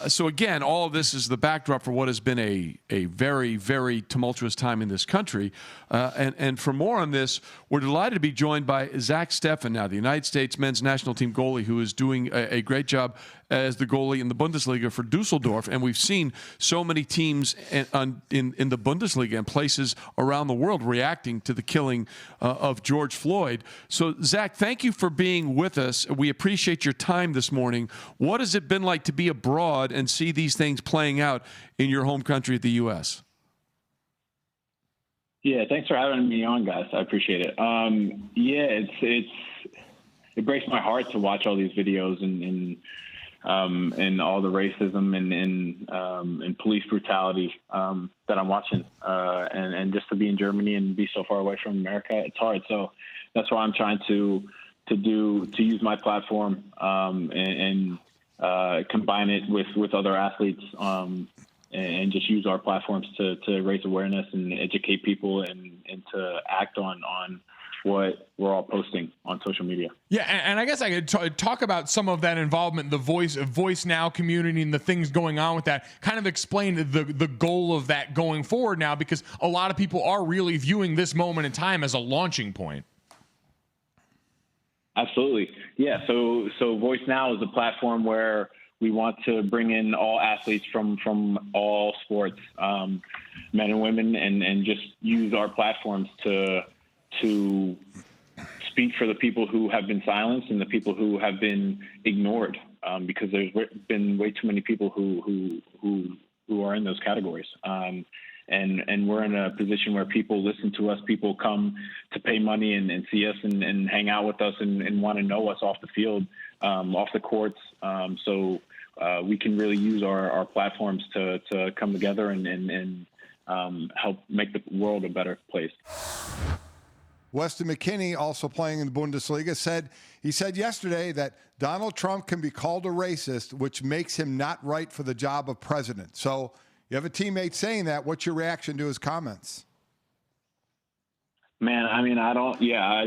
So again, all of this is the backdrop for what has been a very, very tumultuous time in this country. And for more on this, we're delighted to be joined by Zack Steffen, now the United States men's national team goalie, who is doing a great job as the goalie in the Bundesliga for Dusseldorf. And we've seen so many teams in the Bundesliga and places around the world reacting to the killing of George Floyd. So, Zack, thank you for being with us. We appreciate your time this morning. What has it been like to be abroad and see these things playing out in your home country, the U.S.? Yeah, thanks for having me on, guys. I appreciate it. It breaks my heart to watch all these videos and all the racism and police brutality that I'm watching, and just to be in Germany and be so far away from America, it's hard. So that's why I'm trying to use my platform and combine it with other athletes, and just use our platforms to raise awareness and educate people and to act on what we're all posting on social media. Yeah, and I guess I could talk about some of that involvement, the Voice Now community and the things going on with that, kind of explain the goal of that going forward now, because a lot of people are really viewing this moment in time as a launching point. Absolutely. Yeah, so Voice Now is a platform where we want to bring in all athletes from all sports, men and women, and just use our platforms to speak for the people who have been silenced and the people who have been ignored, because there's been way too many people who are in those categories. And we're in a position where people listen to us, people come to pay money and see us and hang out with us and want to know us off the field, off the courts. So we can really use our platforms to come together and help make the world a better place. Weston McKennie, also playing in the Bundesliga, said yesterday that Donald Trump can be called a racist, which makes him not right for the job of president. So you have a teammate saying that. What's your reaction to his comments? Man, I mean, I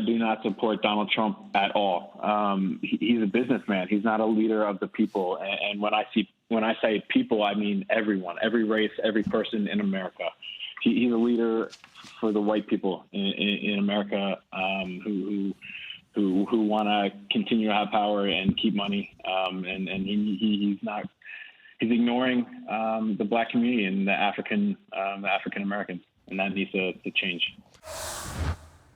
do not support Donald Trump at all. He's a businessman. He's not a leader of the people. And when I say people, I mean everyone, every race, every person in America. He's a leader for the white people in America, who want to continue to have power and keep money. And he's ignoring the black community and the African Americans, and that needs to change.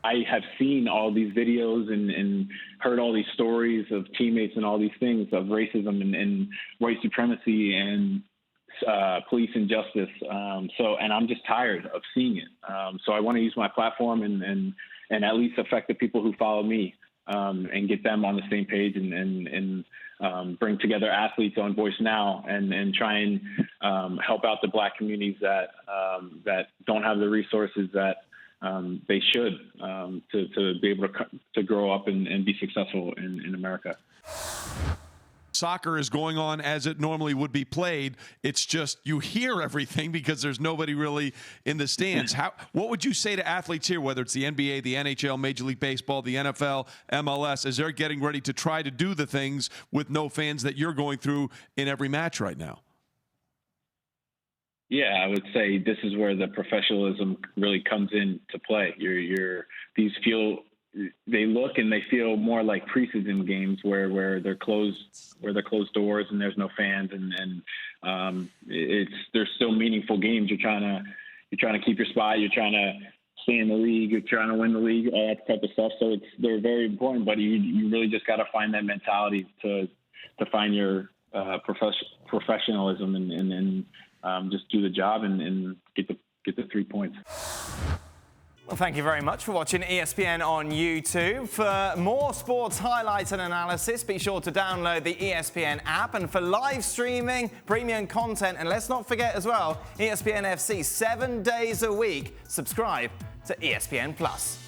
I have seen all these videos and heard all these stories of teammates and all these things of racism and white supremacy and police injustice. And I'm just tired of seeing it. So I want to use my platform and at least affect the people who follow me, and get them on the same page and bring together athletes on Voice Now and try and help out the black communities that don't have the resources that they should, to be able to grow up and be successful in America. Soccer is going on as it normally would be played. It's just you hear everything because there's nobody really in the stands. What would you say to athletes here, whether it's the NBA, the NHL, Major League Baseball, the NFL, MLS, as they're getting ready to try to do the things with no fans that you're going through in every match right now? Yeah, I would say this is where the professionalism really comes into play. They look and they feel more like preseason games where they're closed doors and there's no fans and there's still meaningful games. You're trying to keep your spot. You're trying to stay in the league. You're trying to win the league. All that type of stuff. So they're very important. But you really just got to find that mentality to find your professionalism and just do the job and get the 3 points. Well, thank you very much for watching ESPN on YouTube. For more sports highlights and analysis, be sure to download the ESPN app. And for live streaming, premium content, and let's not forget as well, ESPN FC 7 days a week. Subscribe to ESPN+.